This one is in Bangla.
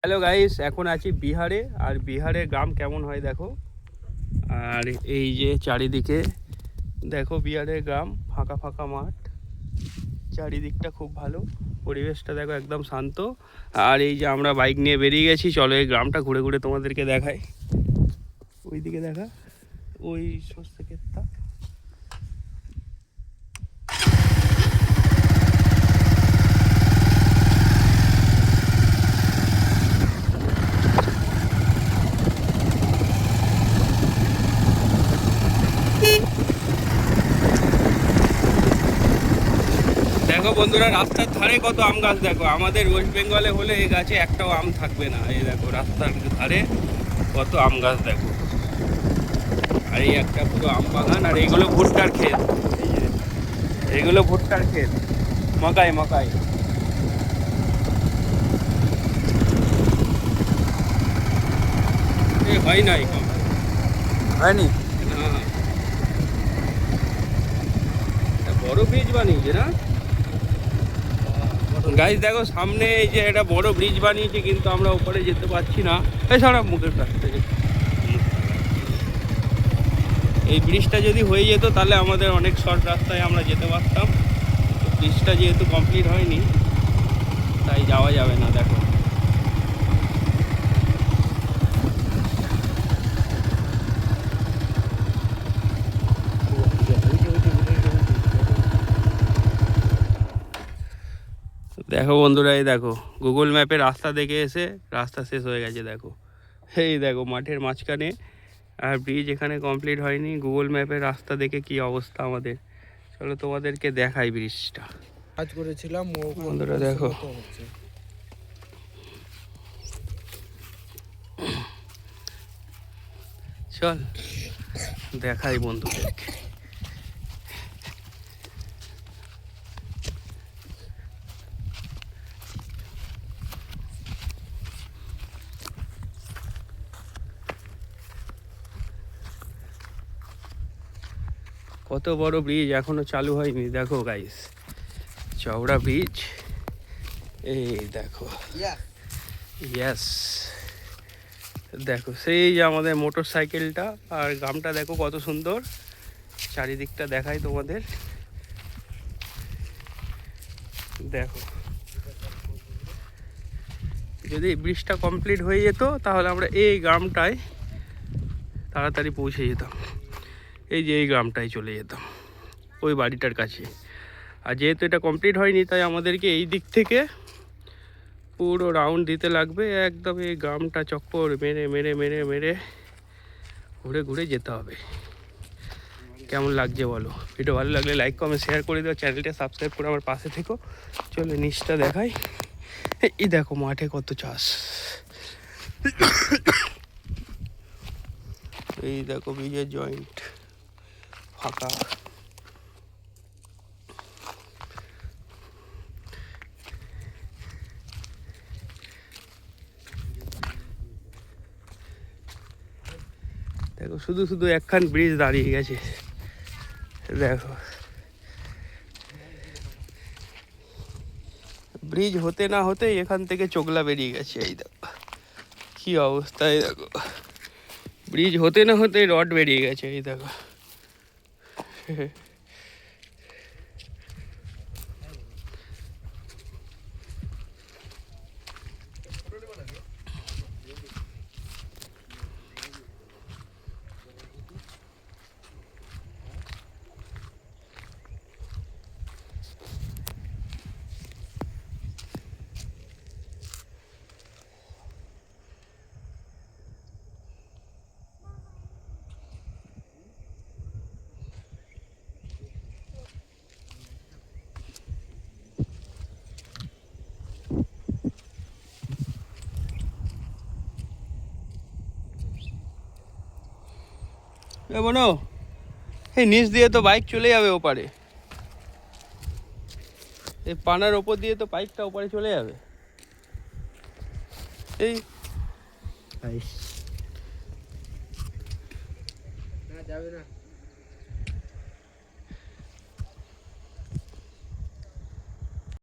হ্যালো গাইস, এখন আছি বিহারে। আর বিহারের গ্রাম কেমন হয় দেখো। আর এই যে চারিদিকে দেখো, বিহারের গ্রাম, ফাঁকা ফাঁকা মাঠ, চারিদিকটা খুব ভালো, পরিবেশটা দেখো একদম শান্ত। আর এই যে আমরা বাইক নিয়ে বেরিয়ে গেছি, চলো এই গ্রামটা ঘুরে ঘুরে তোমাদেরকে দেখাই। ওইদিকে দেখা, ওই সর্ষে ক্ষেতটা। দেখো বন্ধুরা, রাস্তার ধারে কত আম গাছ দেখো। আমাদের ওয়েস্ট বেঙ্গলে হলে এই গাছে একটাও আম থাকবে না। এই দেখো রাস্তার ধারে কত আম গাছ দেখো। আর এই একটা পুরো আম বাগান। আর এইগুলো ভুট্টার ক্ষেত, এইগুলো ভুট্টার ক্ষেত, মকাই মকাই। এ হয় নাই, কম হয়নি। না, বড় ব্রিজ বানিয়েছে না গাইস। দেখো সামনে এই যে একটা বড় ব্রিজ বানিয়েছে, কিন্তু আমরা উপরে যেতে পারছি না। এই সব মুখের কাছ থেকে এই ব্রিজটা যদি হয়ে যেত তাহলে আমাদের অনেক শর্ট রাস্তায় আমরা যেতে পারতাম। ব্রিজটা যেহেতু কমপ্লিট হয়নি তাই যাওয়া যাবে না। দেখো দেখো বন্ধুরা, এই দেখো গুগল ম্যাপে রাস্তা দেখে এসে রাস্তা শেষ হয়ে গেছে। দেখো এই দেখো মাঠের মাঝখানে, আর ব্রিজ এখানে কমপ্লিট হয়নি। গুগল ম্যাপে রাস্তা দেখে কি অবস্থা আমাদের। চলো তোমাদেরকে দেখাই ব্রিজটা। কাজ করেছিলাম বন্ধুরা দেখো, চল দেখাই বন্ধুদেরকে। কত বড় ব্রিজ, এখনো চালু হয়নি। দেখো গাইস, চওড়া ব্রিজ। এই দেখো, ইয়েস। দেখো সেই যে আমাদের মোটর সাইকেলটা। আর গ্রামটা দেখো কত সুন্দর, চারিদিকটা দেখাই তোমাদের। দেখো যদি ব্রিজটা কমপ্লিট হয়ে যেত তাহলে আমরা এই গ্রামটায় তাড়াতাড়ি পৌঁছে যেতাম। এই যে এই গ্রামটায় চলে যেতাম, ওই বাড়িটার কাছে। আর যেহেতু এটা কমপ্লিট হয়নি তাই আমাদেরকে এই দিক থেকে পুরো রাউন্ড দিতে লাগবে। একদম এই গ্রামটা চক্কর মেরে মেরে মেরে মেরে ঘুরে ঘুরে যেতে হবে। কেমন লাগছে বলো? ভিডিও ভালো লাগলে লাইক কমেন্ট শেয়ার করে দিও, চ্যানেলটা সাবস্ক্রাইব করে আমার পাশে থেকো। চলো নিচটা দেখাই। এই দেখো মাঠে কত চাষ। এই দেখো ব্রিজের জয়েন্ট ফাঁকা। দেখো শুধু শুধু একখান ব্রিজ দাঁড়িয়ে গেছে। দেখো ব্রিজ হতে না হতে এখান থেকে চোগলা বেরিয়ে গেছে। এই দেখো কি অবস্থা। এই দেখো ব্রিজ হতে না হতে রড বেরিয়ে গেছে। এই দেখো বোনো, এই নিচ দিয়ে তো বাইক চলে যাবে ওপারে। এই পানার ওপর দিয়ে তো বাইকটা ওপারে চলে যাবে। এই যাবে না।